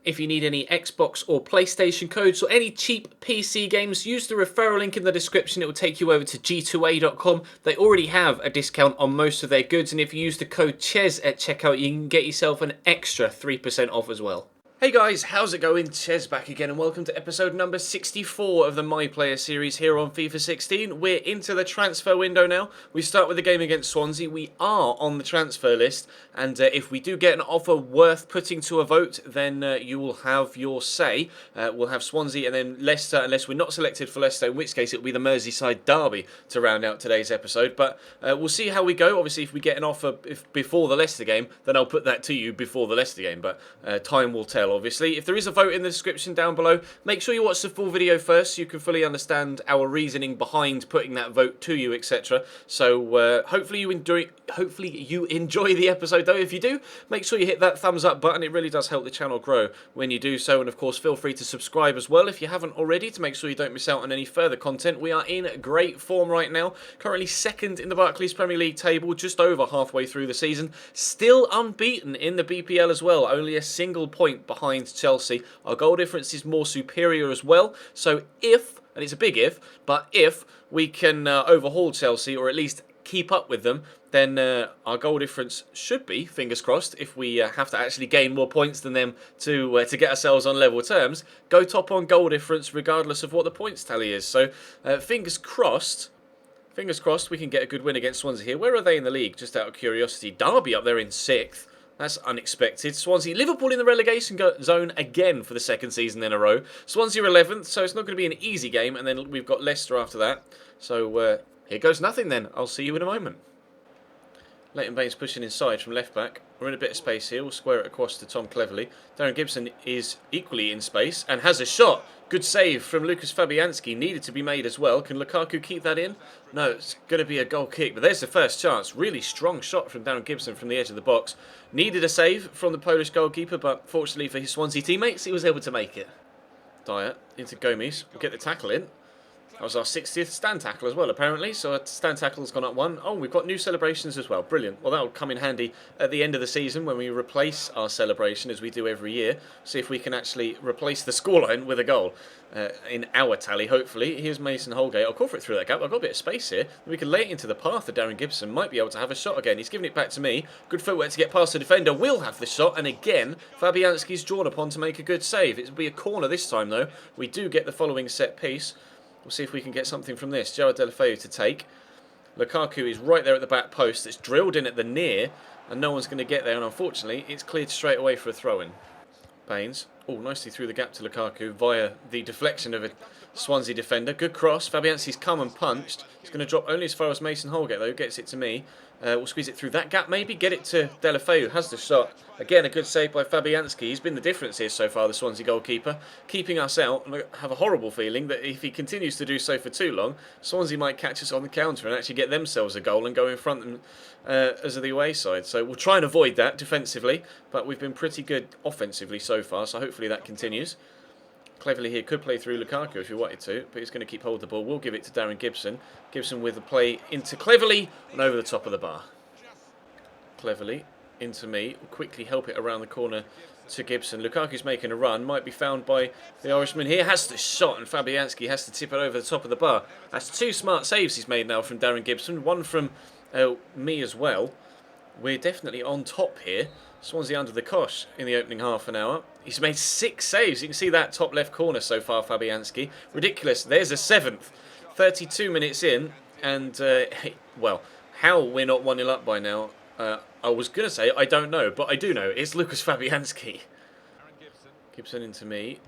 If you need any Xbox or PlayStation codes or any cheap PC games, use the referral link in the description. It will take you over to g2a.com. They already have a discount on most of their goods, and if you use the code CHES at checkout, you can get yourself an extra 3% off as well. Hey guys, how's it going? Ches back again, and welcome to episode number 64 of the My Player series here on FIFA 16. We're into the transfer window now. We start with the game against Swansea. We are on the transfer list, and if we do get an offer worth putting to a vote, then you will have your say. We'll have Swansea and then Leicester, unless we're not selected for Leicester, in which case it will be the Merseyside derby to round out today's episode. But we'll see how we go. Obviously, if we get an offer before the Leicester game, then I'll put that to you before the Leicester game, but time will tell. Obviously, if there is a vote in the description down below, make sure you watch the full video first so you can fully understand our reasoning behind putting that vote to you, etc. So hopefully you enjoy the episode though. If you do, make sure you hit that thumbs up button. It really does help the channel grow when you do so, and of course feel free to subscribe as well if you haven't already, to make sure you don't miss out on any further content. We are in great form right now, currently second in the Barclays Premier League table, just over halfway through the season, still unbeaten in the BPL as well, only a single point behind Chelsea. Our goal difference is more superior as well, so if, and it's a big if, but if we can overhaul Chelsea, or at least keep up with them, then our goal difference should be, fingers crossed, if we have to actually gain more points than them to get ourselves on level terms, go top on goal difference regardless of what the points tally is. So fingers crossed we can get a good win against Swansea here. Where are they in the league, just out of curiosity? Derby up there in 6th. That's unexpected. Swansea, Liverpool in the relegation zone again for the second season in a row. Swansea are 11th, so it's not going to be an easy game. And then we've got Leicester after that. So here goes nothing then. I'll see you in a moment. Leighton Baines pushing inside from left back. We're in a bit of space here. We'll square it across to Tom Cleverley. Darren Gibson is equally in space and has a shot. Good save from Lucas Fabianski. Needed to be made as well. Can Lukaku keep that in? No, it's going to be a goal kick. But there's the first chance. Really strong shot from Darren Gibson from the edge of the box. Needed a save from the Polish goalkeeper, but fortunately for his Swansea teammates, he was able to make it. Dyer into Gomes. We'll get the tackle in. That was our 60th stand tackle as well, apparently. So our stand tackle has gone up 1. Oh, we've got new celebrations as well. Brilliant. Well, that will come in handy at the end of the season when we replace our celebration, as we do every year. See if we can actually replace the scoreline with a goal in our tally, hopefully. Here's Mason Holgate. I'll call for it through that gap. I've got a bit of space here. We can lay it into the path of Darren Gibson. Might be able to have a shot again. He's giving it back to me. Good footwork to get past the defender. Will have the shot. And again, Fabianski's drawn upon to make a good save. It'll be a corner this time, though. We do get the following set piece. We'll see if we can get something from this. Jared LMFAO to take. Lukaku is right there at the back post. It's drilled in at the near, and no one's going to get there. And unfortunately, it's cleared straight away for a throw-in. Baines. Oh, nicely through the gap to Lukaku via the deflection of a Swansea defender. Good cross. Fabianski's come and punched. He's going to drop only as far as Mason Holgate, though. Gets it to me. We'll squeeze it through that gap, maybe. Get it to Delafeu, who has the shot. Again, a good save by Fabianski. He's been the difference here so far, the Swansea goalkeeper, keeping us out. And I have a horrible feeling that if he continues to do so for too long, Swansea might catch us on the counter and actually get themselves a goal and go in front as the away side. So we'll try and avoid that defensively, but we've been pretty good offensively so far, so hopefully that continues. Cleverly here could play through Lukaku if he wanted to, but he's going to keep hold of the ball. We'll give it to Darren Gibson. Gibson with the play into Cleverly and over the top of the bar. Cleverly into me. We'll quickly help it around the corner to Gibson. Lukaku's making a run. Might be found by the Irishman here. Has the shot, and Fabianski has to tip it over the top of the bar. That's 2 smart saves he's made now from Darren Gibson. 1 from me as well. We're definitely on top here. Swansea under the cosh in the opening half an hour. He's made 6 saves. You can see that top left corner so far, Fabianski. Ridiculous. There's a 7th. 32 minutes in, and, well, how we're not 1-0 up by now, I was going to say I don't know, but I do know. It's Lucas Fabianski. Gibson into me.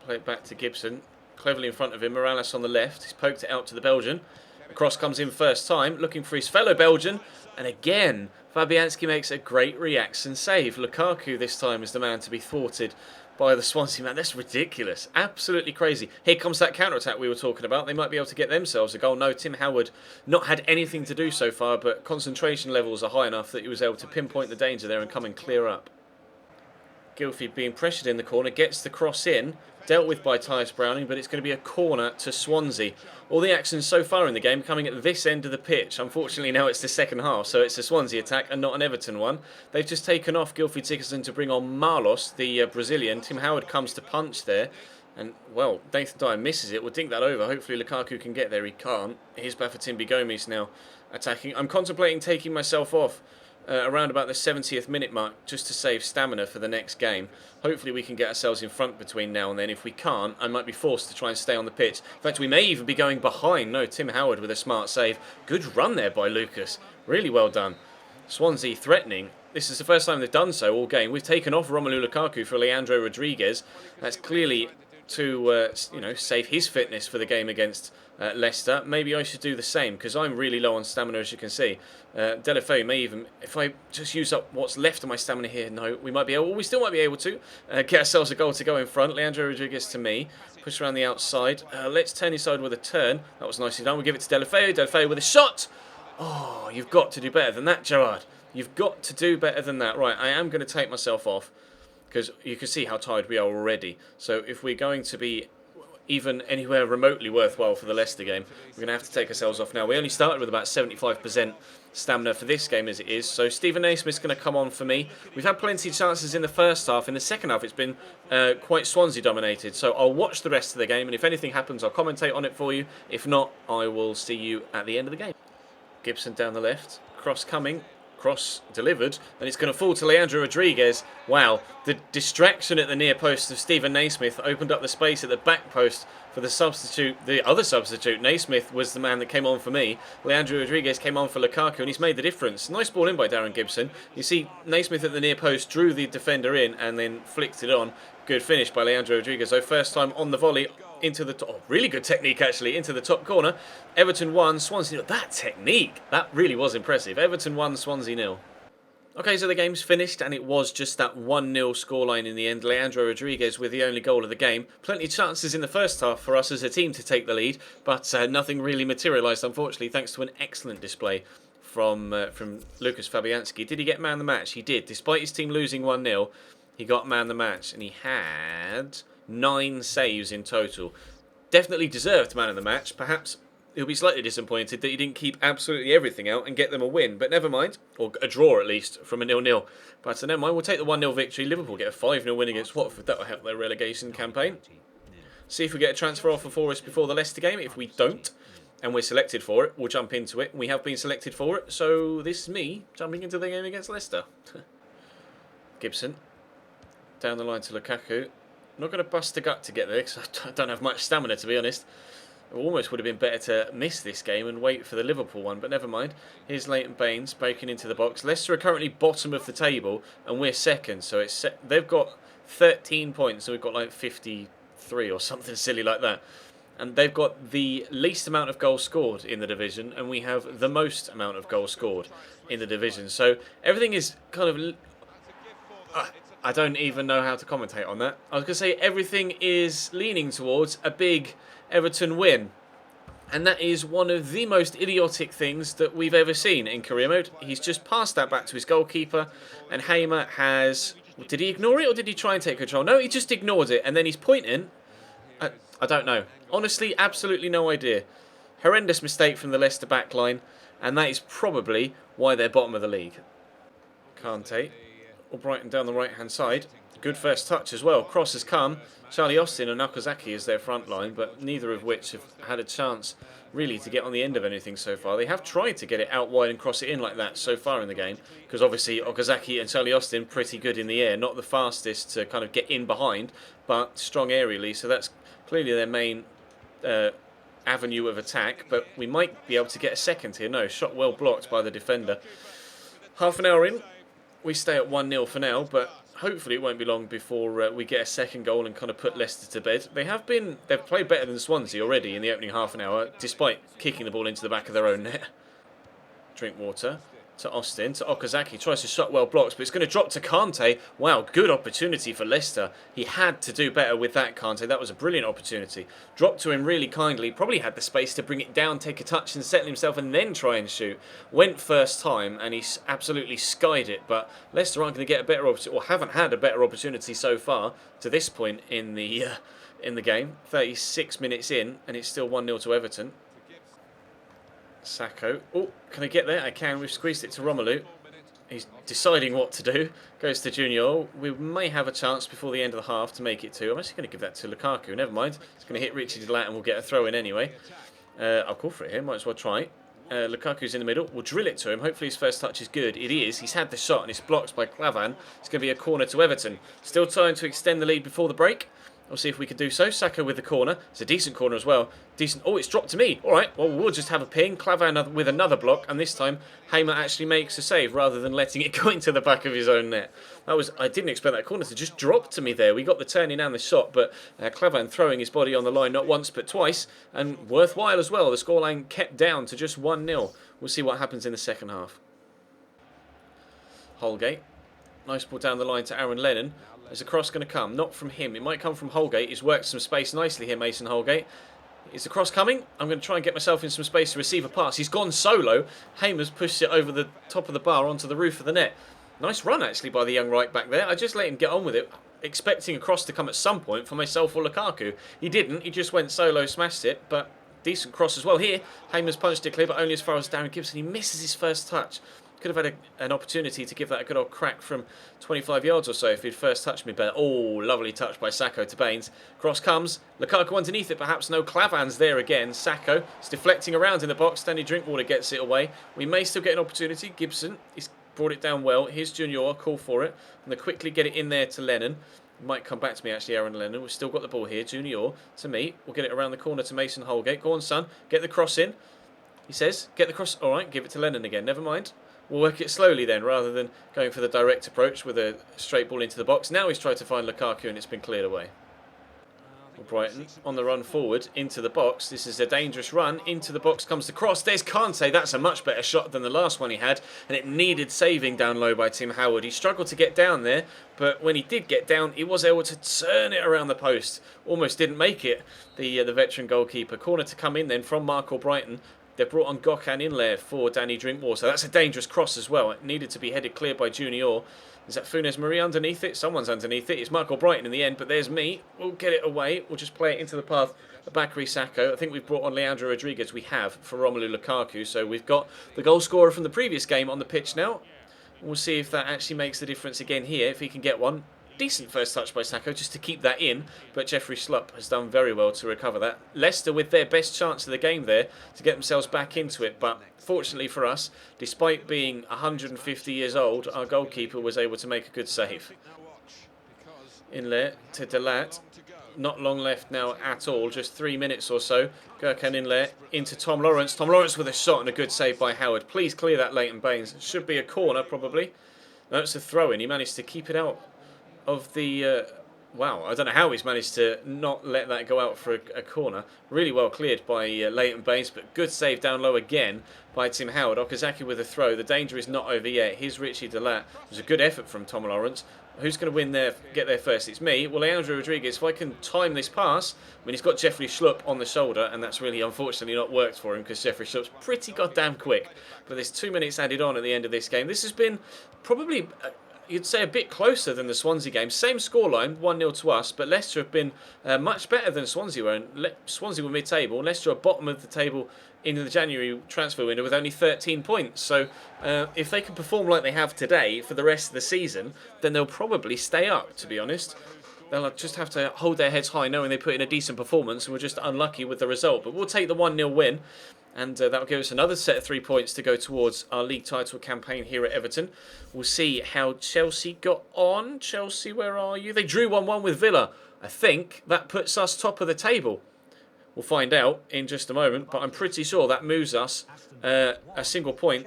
Play it back to Gibson. Cleverly in front of him. Morales on the left. He's poked it out to the Belgian. The cross comes in first time, looking for his fellow Belgian, and again, Fabianski makes a great reaction save. Lukaku this time is the man to be thwarted by the Swansea man. That's ridiculous. Absolutely crazy. Here comes that counter-attack we were talking about. They might be able to get themselves a goal. No, Tim Howard not had anything to do so far, but concentration levels are high enough that he was able to pinpoint the danger there and come and clear up. Gylfi being pressured in the corner, gets the cross in, dealt with by Tyus Browning, but it's going to be a corner to Swansea. All the action so far in the game coming at this end of the pitch. Unfortunately, now it's the second half, so it's a Swansea attack and not an Everton one. They've just taken off Gylfi Sigurdsson to bring on Marlos, the Brazilian. Tim Howard comes to punch there. And, well, Nathan Dyer misses it. We'll dink that over. Hopefully Lukaku can get there. He can't. Here's Bafétimbi Gomes now attacking. I'm contemplating taking myself off around about the 70th minute mark just to save stamina for the next game. Hopefully we can get ourselves in front between now and then. If we can't, I might be forced to try and stay on the pitch. In fact, we may even be going behind. No, Tim Howard with a smart save. Good run there by Lucas. Really well done. Swansea threatening. This is the first time they've done so all game. We've taken off Romelu Lukaku for Leandro Rodriguez. That's clearly to save his fitness for the game against Leicester. Maybe I should do the same because I'm really low on stamina, as you can see. LMFAO may even, if I just use up what's left of my stamina here, no, we still might be able to get ourselves a goal to go in front. Leandro Rodriguez to me, push around the outside. Let's turn inside with a turn. That was nicely done. We'll give it to LMFAO. LMFAO with a shot. Oh, you've got to do better than that, Gerard. You've got to do better than that. Right, I am going to take myself off because you can see how tired we are already. So if we're going to be even anywhere remotely worthwhile for the Leicester game, we're going to have to take ourselves off now. We only started with about 75% stamina for this game as it is. So Stephen Naismith's going to come on for me. We've had plenty of chances in the first half. In the second half, it's been quite Swansea dominated. So I'll watch the rest of the game, and if anything happens, I'll commentate on it for you. If not, I will see you at the end of the game. Gibson down the left. Cross coming. Cross delivered, and it's going to fall to Leandro Rodriguez. Wow, the distraction at the near post of Stephen Naismith opened up the space at the back post for the substitute. The other substitute, Naismith, was the man that came on for me. Leandro Rodriguez came on for Lukaku, and he's made the difference. Nice ball in by Darren Gibson. You see Naismith at the near post drew the defender in and then flicked it on. Good finish by Leandro Rodriguez. So first time on the volley into the top. Oh, really good technique actually, into the top corner. Everton 1, Swansea 0. That technique, that really was impressive. Everton 1, Swansea 0. Okay, so the game's finished, and it was just that 1-0 scoreline in the end. Leandro Rodriguez with the only goal of the game. Plenty of chances in the first half for us as a team to take the lead, but nothing really materialised, unfortunately, thanks to an excellent display from Lucas Fabianski. Did he get man of the match? He did. Despite his team losing 1-0, he got man of the match, and he had 9 saves in total. Definitely deserved man of the match. Perhaps he'll be slightly disappointed that he didn't keep absolutely everything out and get them a win, but never mind. Or a draw at least from a 0-0. But never mind, we'll take the 1-0 victory. Liverpool get a 5-0 win against Watford. That will help their relegation campaign. See if we get a transfer offer for us before the Leicester game. If we don't, and we're selected for it, we'll jump into it. We have been selected for it, so this is me jumping into the game against Leicester. Gibson. Down the line to Lukaku. I'm not going to bust the gut to get there because I don't have much stamina, to be honest. It almost would have been better to miss this game and wait for the Liverpool one, but never mind. Here's Leighton Baines breaking into the box. Leicester are currently bottom of the table and we're second, so they've got 13 points, so we've got like 53 or something silly like that. And they've got the least amount of goals scored in the division, and we have the most amount of goals scored in the division. So everything is kind of... I don't even know how to commentate on that. I was going to say everything is leaning towards a big Everton win. And that is one of the most idiotic things that we've ever seen in career mode. He's just passed that back to his goalkeeper. And Hamer has... Did he ignore it or did he try and take control? No, he just ignored it. And then he's pointing. I don't know. Honestly, absolutely no idea. Horrendous mistake from the Leicester backline. And that is probably why they're bottom of the league. Kante. Brighton down the right hand side. Good first touch as well. Cross has come. Charlie Austin and Okazaki is their front line, but neither of which have had a chance really to get on the end of anything so far. They have tried to get it out wide and cross it in like that so far in the game, because obviously Okazaki and Charlie Austin pretty good in the air, not the fastest to kind of get in behind, but strong aerially, so that's clearly their main avenue of attack. But we might be able to get a second here. No, shot well blocked by the defender. Half an hour in. We stay at 1-0 for now, but hopefully it won't be long before we get a second goal and kind of put Leicester to bed. They've played better than Swansea already in the opening half an hour, despite kicking the ball into the back of their own net. Drink water. to Austin, to Okazaki, tries to shot well blocks, but it's going to drop to Kante. Wow, good opportunity for Leicester. He had to do better with that, Kante. That was a brilliant opportunity. Dropped to him really kindly, probably had the space to bring it down, take a touch and settle himself and then try and shoot. Went first time and he absolutely skied it, but Leicester aren't going to get a better opportunity, or haven't had a better opportunity so far to this point in the game. 36 minutes in and it's still 1-0 to Everton. Sacco. Oh, can I get there? I can. We've squeezed it to Romelu. He's deciding what to do. Goes to Junior. We may have a chance before the end of the half to make it 2. I'm actually going to give that to Lukaku. Never mind. It's going to hit Richie Delat and we'll get a throw in anyway. I'll call for it here. Might as well try. Lukaku's in the middle. We'll drill it to him. Hopefully his first touch is good. It is. He's had the shot and it's blocked by Clavan. It's going to be a corner to Everton. Still trying to extend the lead before the break. We'll see if we can do so. Saka with the corner. It's a decent corner as well. Decent. Oh, it's dropped to me. All right. Well, we'll just have a ping. Clavan with another block. And this time, Hamer actually makes a save rather than letting it go into the back of his own net. I didn't expect that corner to just drop to me there. We got the turning and the shot, but Clavan throwing his body on the line not once but twice. And worthwhile as well. The scoreline kept down to just 1-0. We'll see what happens in the second half. Holgate. Nice ball down the line to Aaron Lennon. Is the cross going to come? Not from him. It might come from Holgate. He's worked some space nicely here, Mason Holgate. Is the cross coming? I'm going to try and get myself in some space to receive a pass. He's gone solo. Hamer's pushed it over the top of the bar onto the roof of the net. Nice run, actually, by the young right back there. I just let him get on with it, expecting a cross to come at some point for myself or Lukaku. He didn't. He just went solo, smashed it, but decent cross as well. Here, Hamer's punched it clear, but only as far as Darren Gibson. He misses his first touch. Could have had an opportunity to give that a good old crack from 25 yards or so if he'd first touched me better. Oh, lovely touch by Sacco to Baines. Cross comes. Lukaku underneath it, perhaps. No, Clavan's there again. Sacco is deflecting around in the box. Stanley Drinkwater gets it away. We may still get an opportunity. Gibson, he's brought it down well. Here's Junior, call for it. And they quickly get it in there to Lennon. Might come back to me, actually, Aaron Lennon. We've still got the ball here. Junior to me. We'll get it around the corner to Mason Holgate. Go on, son. Get the cross in. He says, get the cross. All right, give it to Lennon again. Never mind. We'll work it slowly then, rather than going for the direct approach with a straight ball into the box. Now he's tried to find Lukaku and it's been cleared away. Well, Brighton on the run forward into the box. This is a dangerous run. Into the box comes the cross. There's Kante. That's a much better shot than the last one he had. And it needed saving down low by Tim Howard. He struggled to get down there. But when he did get down, he was able to turn it around the post. Almost didn't make it, the veteran goalkeeper. Corner to come in then from Mark Albrighton. They've brought on Gokhan in there for Danny Drinkwater. So that's a dangerous cross as well. It needed to be headed clear by Junior. Is that Funes Marie underneath it? Someone's underneath it. It's Michael Brighton in the end, but there's me. We'll get it away. We'll just play it into the path of Bakary Sacco. I think we've brought on Leandro Rodriguez. We have for Romelu Lukaku. So we've got the goal scorer from the previous game on the pitch now. We'll see if that actually makes the difference again here, if he can get one. Decent first touch by Sacco just to keep that in, but Jeffrey Schlupp has done very well to recover that. Leicester with their best chance of the game there to get themselves back into it, but fortunately for us, despite being 150 years old, our goalkeeper was able to make a good save. In there to Delat. Not long left now at all, just 3 minutes or so. Gurkhan in there, into Tom Lawrence. Tom Lawrence with a shot and a good save by Howard. Please clear that, Leighton Baines. It should be a corner, probably. No, it's a throw-in. He managed to keep it out of the... wow, I don't know how he's managed to not let that go out for a corner. Really well cleared by Leighton Baines, but good save down low again by Tim Howard. Okazaki with a throw. The danger is not over yet. Here's Richie Delat. It was a good effort from Tom Lawrence. Who's going to win there? Get there first? It's me. Well, Leandro Rodriguez, if I can time this pass, I mean, he's got Jeffrey Schlupp on the shoulder, and that's really unfortunately not worked for him because Jeffrey Schlupp's pretty goddamn quick. But there's 2 minutes added on at the end of this game. This has been probably... you'd say a bit closer than the Swansea game. Same scoreline, 1-0 to us, but Leicester have been much better than Swansea were. And Swansea were mid-table. Leicester are bottom of the table in the January transfer window with only 13 points. So if they can perform like they have today for the rest of the season, then they'll probably stay up, to be honest. They'll just have to hold their heads high knowing they put in a decent performance and we're just unlucky with the result. But we'll take the 1-0 win. And that'll give us another set of 3 points to go towards our league title campaign here at Everton. We'll see how Chelsea got on. Chelsea, where are you? They drew 1-1 with Villa. I think that puts us top of the table. We'll find out in just a moment, but I'm pretty sure that moves us a single point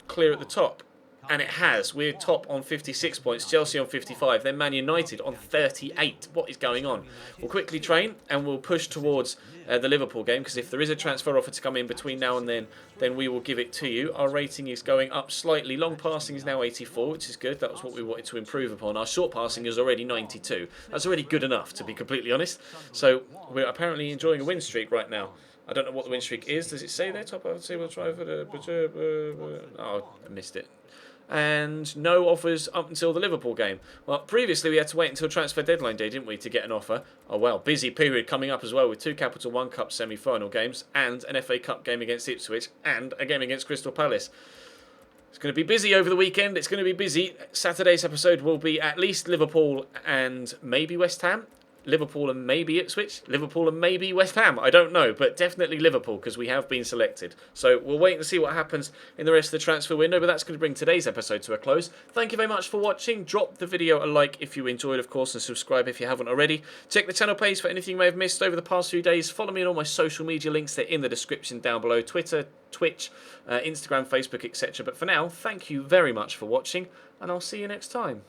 clear at the top. And it has. We're top on 56 points, Chelsea on 55, then Man United on 38. What is going on? We'll quickly train and we'll push towards the Liverpool game, because if there is a transfer offer to come in between now and then we will give it to you. Our rating is going up slightly. Long passing is now 84, which is good. That was what we wanted to improve upon. Our short passing is already 92. That's already good enough, to be completely honest. So we're apparently enjoying a win streak right now. I don't know what the win streak is. Does it say there? Top, I would say we'll try for the... Oh, I missed it. And no offers up until the Liverpool game. Well, previously we had to wait until transfer deadline day, didn't we, to get an offer? Oh well, busy period coming up as well with 2 Capital One Cup semi-final games and an FA Cup game against Ipswich and a game against Crystal Palace. It's going to be busy over the weekend. It's going to be busy. Saturday's episode will be at least Liverpool and maybe West Ham. Liverpool and maybe Ipswich, Liverpool and maybe West Ham, I don't know, but definitely Liverpool because we have been selected. So we'll wait and see what happens in the rest of the transfer window, but that's going to bring today's episode to a close. Thank you very much for watching. Drop the video a like if you enjoyed, of course, and subscribe if you haven't already. Check the channel page for anything you may have missed over the past few days. Follow me on all my social media links. They're in the description down below. Twitter, Twitch, Instagram, Facebook, etc. But for now, thank you very much for watching, and I'll see you next time.